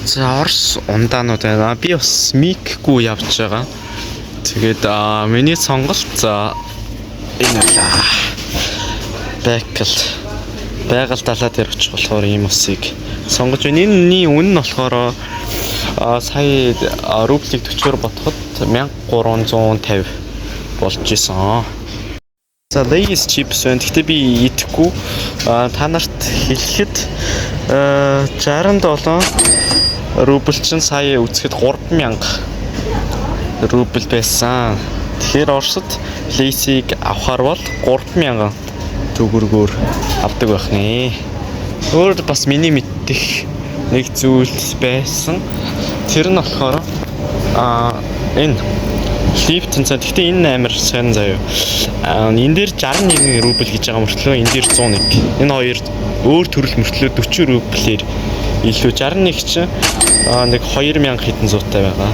За Орос ундаанууд байна. Би бас микгүй явж байгаа. Тэгээд миний сонголт за энэ л байгаль далаа дээр очих болохоор ийм усыг сонгож байна. Энэний үнэ нь болохоор сая рублийг 40-оор ботход 1350 болж исэн. За Lay's chips байна. Гэхдээ би идэхгүй. Та нарт хэлэхэд 67 рубль чинь сая үзэхэд 3000 рубль байсан. Тэгэхээр Оросд Lay's-ийг авахар бол 3000 төгрөгөөр авдаг байх нэ. Өөр бас миний мэддэг нэг зүйл байсан. Тэр нь болохоор энэ Лифтэн цаа. Гэхдээ энэ амар сайн заяа. Энэ дээр 61 рубль гэж байгаа мөртлөө энэ дээр 101. Энэ хоёр өөр төрөл мөртлөө 40 рублээр илүү 61 чинь нэг 2000 хэдэн зуутай байгаа.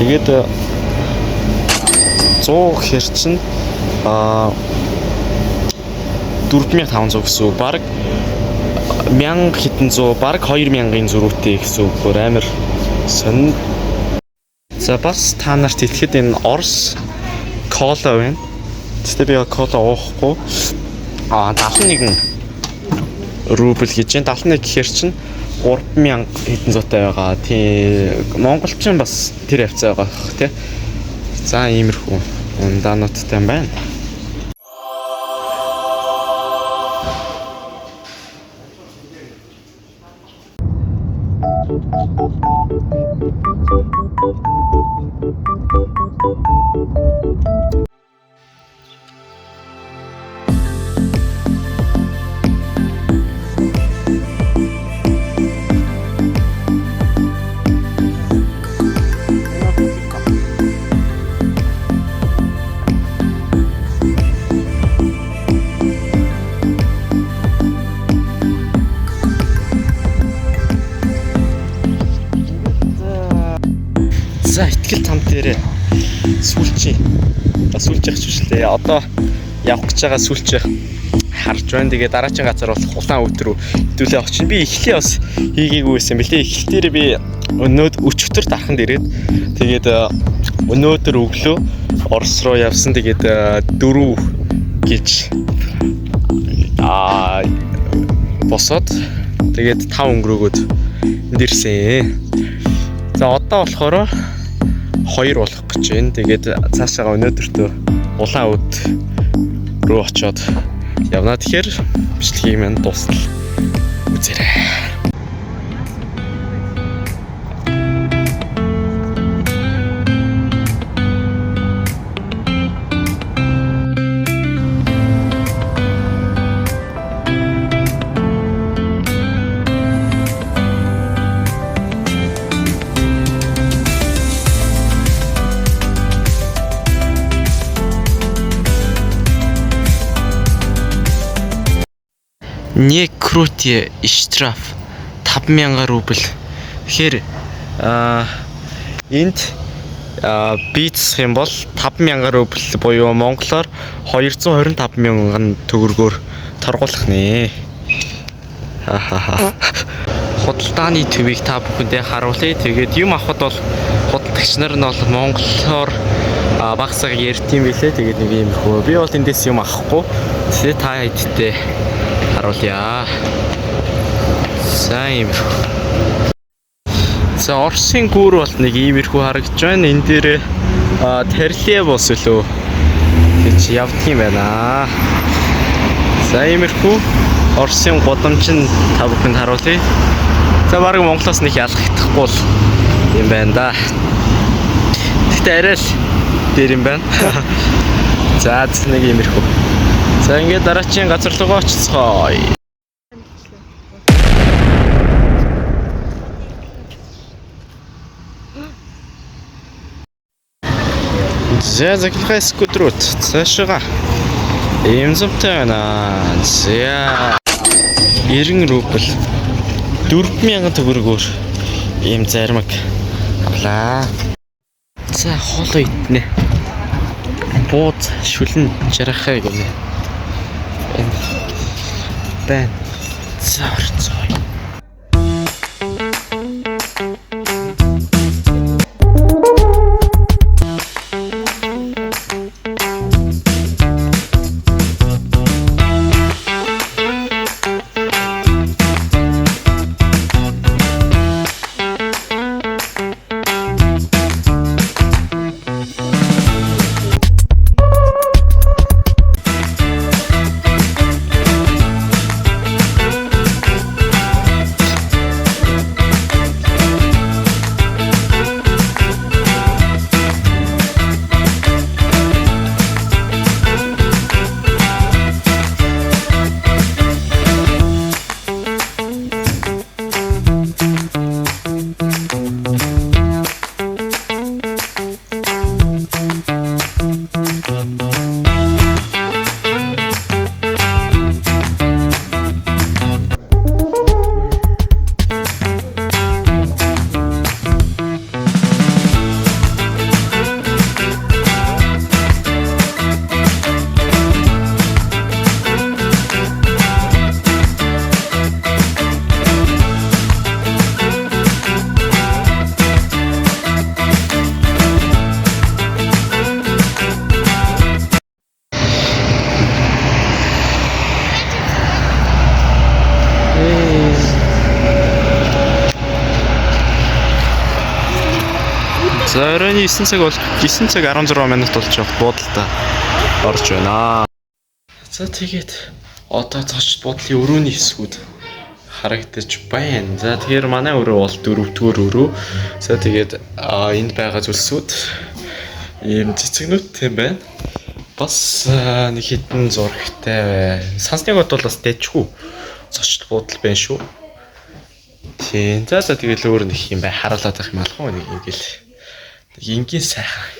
Тэгээд 100 хэр чинь 4500 гэсэн үг. Бараг 1000 хэдэн зуун, бараг 2000-ын зөрүүтэй гэсэн үг. Амар сонь. За бас та нарт хэлэхэд энэ Орос кола байна. Тэгтээ би кола уухгүй. 71 рубль гэж байна. 71 гэхэр чинь 3000 хэдэн зуутай байгаа. Тийм монголч нь бас тэр хавцаа байгаа тий. За иймэрхүү ундаануудтай байна. За итгэл там дээр сүүлчийн хвчлээ. Одоо явах гэж байгаа сүүлчийн харж байна. Тэгээ дараагийн газар бол хулаан өдрөө хэдүүлээ очих. Би эхлээ бас хийгээгүй байсан бэлээ. Эхлэлээр би өчигдөр дарханд ирээд тэгээд өнөөдөр өглөө Орос руу явсан. Тэгээд 4 гэж босоод тэгээд 5 өнгөрөөгөөд ирсэн. За одоо болохоор 2 болох гэж байна. Тэгээд цаашаа өнөөдөртөө улаан өд рүү очиод явна. Тэгэхээр бичлэгийг маань дуустал үзээрэй. Не крути штраф 5000 рубль. Тэгэхээр энд бийцэх юм бол 5000 рубль буюу монголоор 225,000 төгрөгөөр торгуулах нэ. Худалдааны төвийг та бүхэндээ харуулъя. Тэгээд юм авахд бол худалдагч нар нь бол монголоор багсаг ярьдсан билээ. Тэгээд нэг юм хөө. Би бол эндээс юм авахгүй. Тэгээ та хэдтэй харуулъя. За иймэрхүү. За Оросын гүүр бол нэг иймэрхүү харагдж байна. Энэ дээр Терле бус үлээ гэж явдгийм байна. За иймэрхүү Оросын гудамж нь та бүхэнд харуулъя. За баг Монголоос нэг ялгахдахгүй л юм байна да. Гэтэ арай л дээр юм байна. За нэг иймэрхүү. За ингээд дараагийн газар руу очицгоо. За захилгай скутрууд цаашаа ийм зовтой байна. За 90 рубль 4000 төгрөгөөр ийм зармаг авлаа. За хол иднэ. Бууз шүлэн жарахаа гэнэ. Бэн. За орцгой. За оройн 9 цаг бол 9 цаг 16 минут болж байгаа буудалтай орж байна. За тэгээд одоо цочд буудлын өрөөний хэсгүүд харагдаж байна. За тэгэхээр манай өрөө бол 4-р өрөө. За тэгээд энд байгаа зүйлсүүд ийм цэцэгнүүдтэй байна. Бас нэг хитэн зурагтай. Сансныг бод бол бас дэжгүй цочд буудал байна шүү. Тийм. За тэгэл өөр нэг юм бай харуулаад байх юм алах уу нэг ингээл. Ингийн сайхан.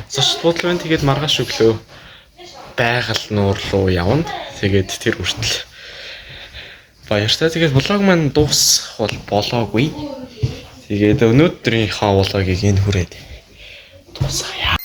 Цочд буудал байна. Тэгээд маргааш өглөө байгаль нуур руу явна. Тэгээд тэр хүртэл баяртай. Тэгээд влог маань дуусах бол болоогүй. Тэгээд өнөөдрийнхөө влогийг энэ хүрээд дуусгая.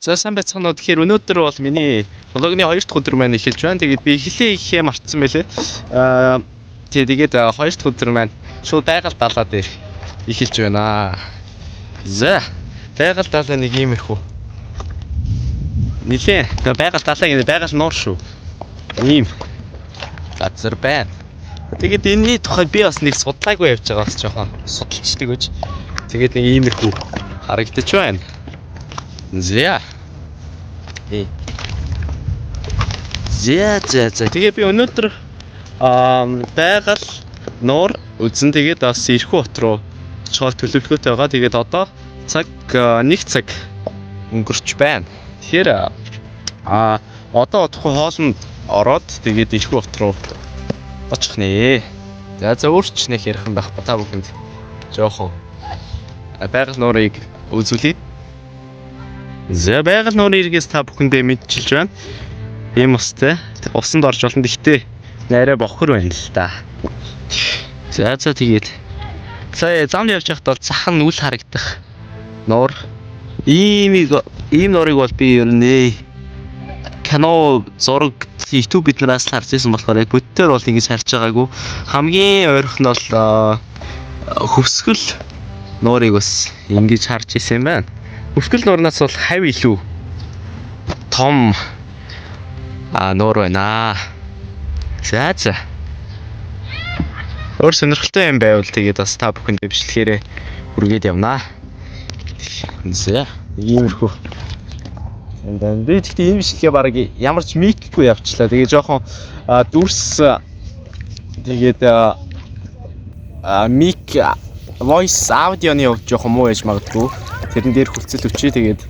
За сайн байцгаана уу. Тэгэхээр өнөөдөр бол миний влогны 2 дахь өдөр маань эхэлж байна. Тэгээд би эхлэхээ мартсан байлээ. Тэгээд 2 дахь өдөр маань шууд байгаль далаа дээр эхэлж байна. За байгаль далаа нэг иймэрхүү. Нилээ. Байгаль далаа гэдэг байгаль нуур шүү. Ийм газар байна. Тэгээд энэний тухай би бас нэг судлаагүй явж байгаа бас жоохон судалчдаг гэж. Тэгээд нэг иймэрхүү харагдаж байна. За. За. Тэгээ би өнөөдөр байгаль нуур үзэн тэгээд бас Ирхүү хот руу очихоор төлөвлөгөөтэй байгаа. Тэгээд одоо цаг 1 цаг өнгөрч байна. Тэгэхээр одоо одохгүй хоолнд ороод тэгээд Ирхүү хот руу очих нэ. За өөрчлөнөх ярих юм байхгүй та бүхэнд жоохон байгаль нуурыг үзүүлээ. За байгаль нуурын иргээс та бүхэндээ мэдчилж байна. Ийм устай. Усанд орж болно. Гэхдээ арай бохор байна л да. За тэгээд замд явж байхад бол цахан үл харагдах нуур. Ийм нуурыг бол би ер нь кино зураг YouTube биднээс харж байсан болохоор яг бүтээр бол ингэж харж байгаагүй. Хамгийн ойрхон бол хөвсгөл нуурыг бас ингэж харж ирсэн юм байна. Хөвсгөл нуурнаас бол хавь илүү том нуур байна. За. Өөр сонирхолтой юм байвал тэгээд бас та бүхэнд бичлэхээрээ хүргээд явнаа. За, иймэрхүү. Би тэгтээ энэ бичлэгээ бараг ямар ч микгүй явчлаа. Тэгээд жоохон дүрс тэгээд мик voice audio-ны явж жоохон муу яж магадгүй. Тэрэн дээр хүлцэл өчөө тэгээд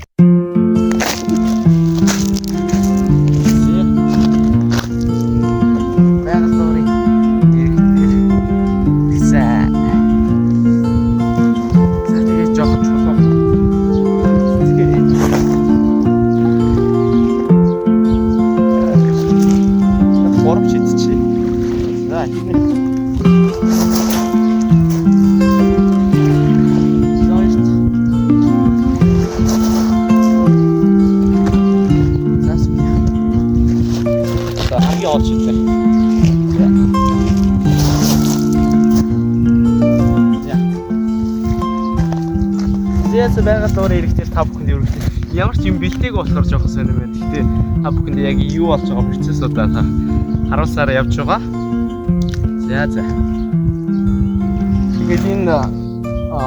байгаль нуурын иргэдээр та бүхэнд ерөнхийдөө ямар ч юм бэлтээг болохоор жоохон сонирм байна. Гэхдээ та бүхэнд яг юу болж байгаа процессудаа та харуулсаар явж байгаа. За. Тэгээд энэ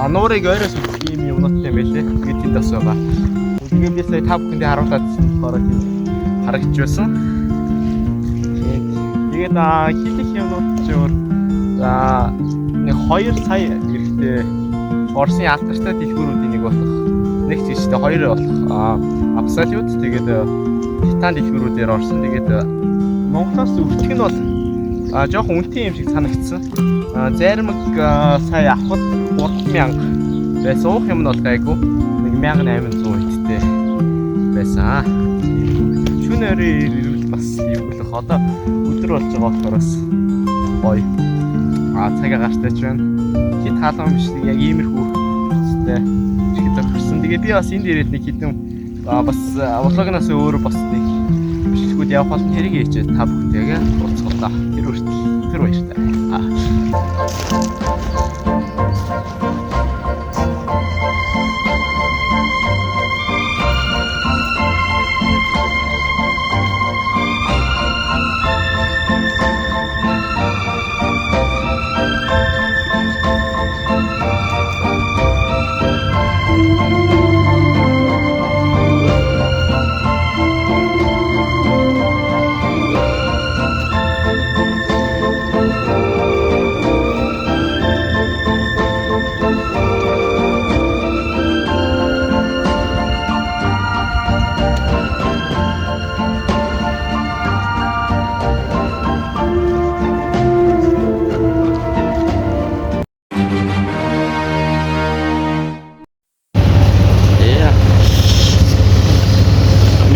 нуурыг ойроос үзэх юм юмнуудтай байлээ. Тэгээд тэнд бас байгаа. Тэгээд би сая та бүхэндээ харуулаад болохоор тийм харагдж байсан. Тэгээд хэлэх юмнууд зөвөр нэг 2 сая эрэхтэй Орсын алтартай дэлгүүрүүдийн нэг болох нэг жиштэй 2 болох абсолют тэгээд титан дэлгүүрүүдээр орсон. Тэгээд Монголоос өртгөх нь бол жоохон үнэтэй юм шиг санагдсан. Заримг сая авахд 3000 байсан. Уух юм нь бол гайгүй 1800 эдтэй байсан. Шөнөөрөө ирвэл бас эвлэх одоо өдөр болж байгаа болохоос гоё цагаа гартайч байна. хит хаалган биш яг иймэрхүү үстэй ихэд тохирсон. Тэгээ би бас энд ирээд нэг хитэн бас влогноос өөр бас нэг бичлэгүүд явах бол тэрийг хийчээ та бүхэнтэйгээ уулзгалаа. Тэр хүртэл тэр баяртай.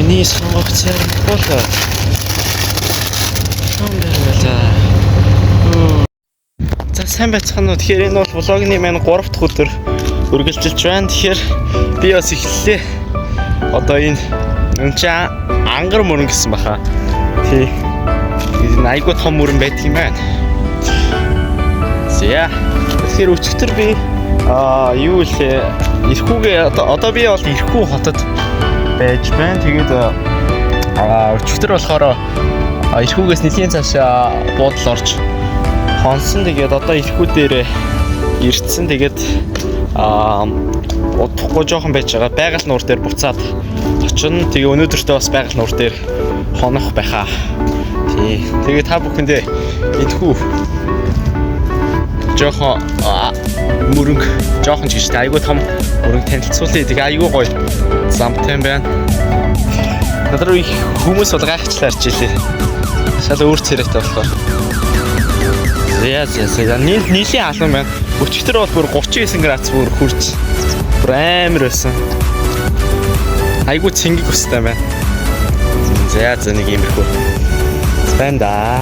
Миний сонгогч болоо. За сайн байцгаана уу. Тэгэхээр энэ бол влогны маань 3 дахь өдөр үргэлжилж байна. Тэгэхээр би бас эхэллээ. Одоо энэ ангар мөрөн гэсэн баха. Тий. Энэ айгуу том мөрөн байдаг юм байна. За. Тэгэхээр өчигдөр би юу л Ирхүүгээ одоо би бол Ирхүү хотод байж байна. Тэгээд өчигдөр болохоор Ирхүүгээс нэлийн цаашаа буудал орж хонсон. Тэгээд одоо Ирхүү дээр ирдсэн. Тэгээд удахгүй жоохон байж байгаа. Байгаль нуур дээр буцаад очино. Тэгээ өнөөдөртөө бас байгаль нуур дээр хонох байхаа. Тий. Тэгээд та бүхэндээ эдхүү жоохон мөрөнгө жоохон ч гэж айгүй том мөрөнгө танилцуулъя. Тэгээ айгүй гоё замтай юм байна. Надад их хүмүүс бол гайхчлаарч илээ. Шал өөр царайтай болохоор. За нийлийн алан байна. Өчигдөр бол бүр 39 градус бүр хүрч бүр амар байсан. Айгүй цэнгэг өстэй байна. За нэг иймэрхүү байна да.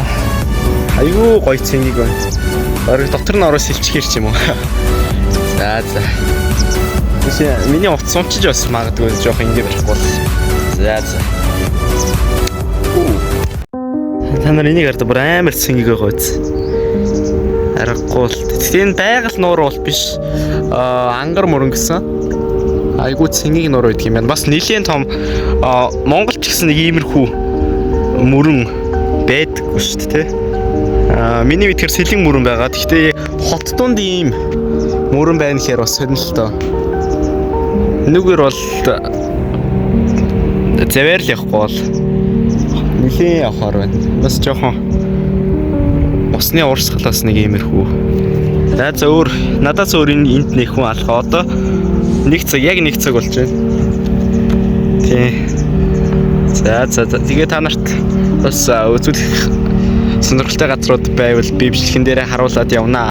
Айгүй гоё цэнгэг байна. Орой доктор нь ороо сэлчихэр ч юм уу. За. Тэсээ миний утас сумчиж бас магадгүй жоох ингэ болохгүй. За. Та нар энийг хараад бүр амар цэнгэг байгаа биз. Аргагүй л. Тэгэхээр энэ байгаль нуур бол биш. Ангар мөрөн гэсэн. Айгуу цэнгэг нуур байдаг юм байна. Бас нэлийн том Монголч гэсэн нэг иймэрхүү мөрөн байдаггүй шүү дээ, тэ. Миний мэдхээр сэлэн мөрөн байгаа. Гэхдээ хот дунд ийм мөрөн байна гэхээр бас сонирхолтой. Нүгээр бол зэвэр л явахгүй бол нэлийн явахаар байна. Бас жоохон усны урсгалаас нэг иймэрхүү. За өөр надаас өөр энд нэг хүн алхаа. Одоо яг нэг цаг болж байна. Тий. За тэгээ та нарт бас үзүүлэх сонирхолтой газрууд байвал би бичлэгэн дээрээ харуулад явнаа.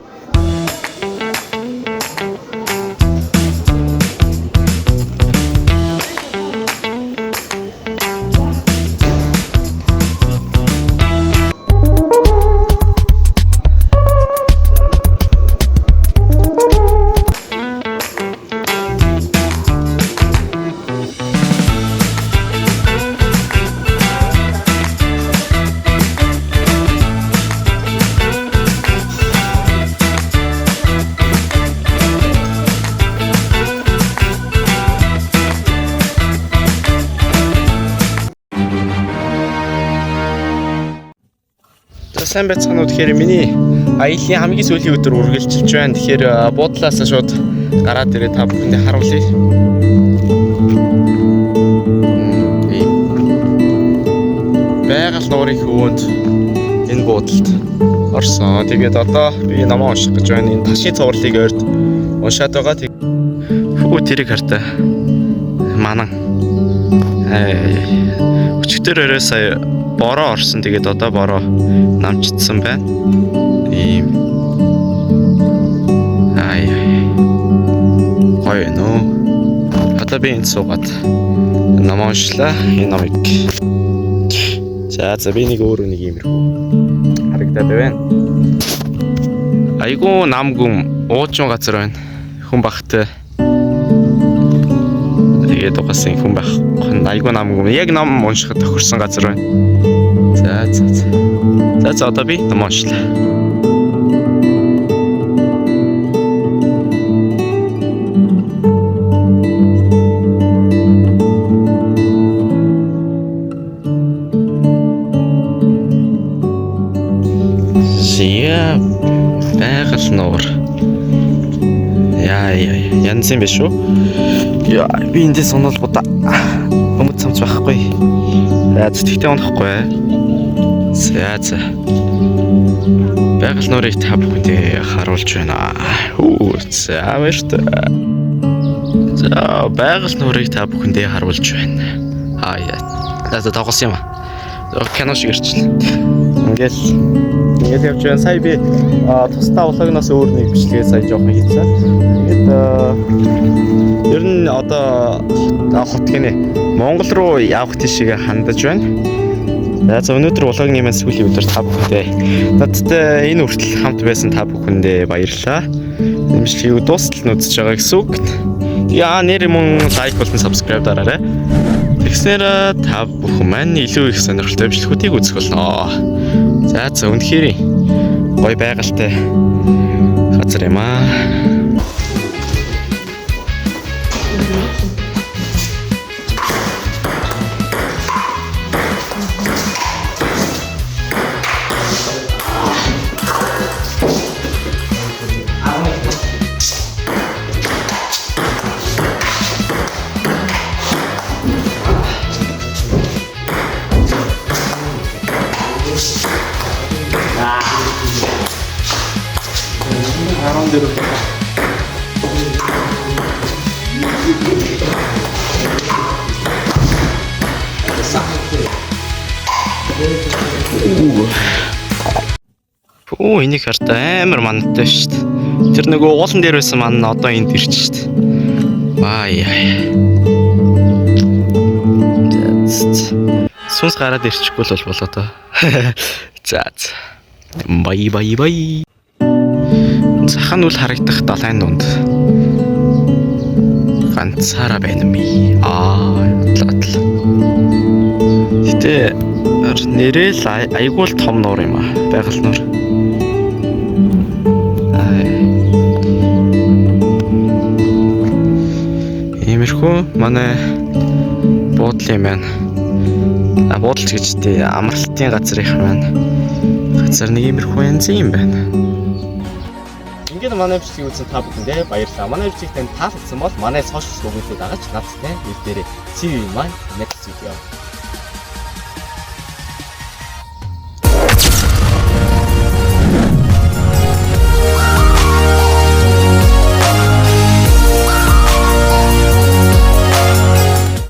Сайн байцгаана уу. Тэгэхээр миний аяллаа хамгийн сүүлийн өдөр үргэлжилж байна. Тэгэхээр буудлаас шууд гараад ирээ та бүхэндээ харуулъя. Байгаль нуурын хөвөнд энэ буудалд орсон. Тэгээд одоо би намаа унших гэж байна. Энэ ташийн цувралыг ойрд уншаад байгаа. Хөө тэрийг хартай. Манан. Өчигдөр орой сая бороо орсон. Тэгээд одоо бороо намчдсан байна. Ийм гоё нөө. Одоо би энэ суугаад намаа уншлаа. Энэ намыг. За би нэг өөр нэг иймэрхүү харагдаад байна. Айгуу намгүм уужим газар байна. Хүн багтай. Тэгээд угаасан хүн байх. Айгуу намгүй. Яг ном уншихад тохирсон газар байна. За одоо би ном уншлаа. Байгаль нуур. Яа янз юм биш үү? Яа би эндээс унал будаа. Өмд цамц байхгүй. Тэгтээ унахгүй. За. Байгаль нуурыг та бүхэндээ харуулж байна. За баярт. За байгаль нуурыг та бүхэндээ харуулж байна. За тоглосон юм аа. Кино шиг ирчихлээ. Ингээд явж байна. Сая би тусдаа влогноос өөр нэг бичлэгээ сая жоохон хийсэн. Тэгээд ер нь одоо хот гинэ Монгол руу явах тийшээ хандаж байна. За өнөөдөр влогны маань сүүлийн өдөр та бүхэндээ надтай энэ хүртэл хамт байсан та бүхэндээ баярлалаа. Бичлэгийг дуустал нь үзэж байгаа гэсэн үг. Нэр мөн лайк болон subscribe дараарай. Тэгснээр та бүхэн маань илүү их сонирхолтой бичлэгүүдийг үзэх болно. За үнэхээр гоё байгальтай газар юм аа. Энийг харт амар мантай шүү дээ. Тэр нөгөө уулан дээр байсан ман одоо энд ирж шүү дээ. Сүнс гараад ирчихгүй л болоо тоо. За. Бай. Захан үл харагдах далайн дунд ганцаараа байна ми. Гэтэ нэрэл айгуул том нуур юм аа. Байгаль нуур. Иймэрхүү манай буудлын маань буудалч гэж тий амралтын газрынх маань газар нэг иймэрхүү янз юм байна. Ингээд манай бичлэгийг үзсэн та бүхэндээ баярлалаа. Манай бичлэг танд таалагдсан бол манай сошиал хуудасыг дагаж надтай нэр дээрээ CV маань next video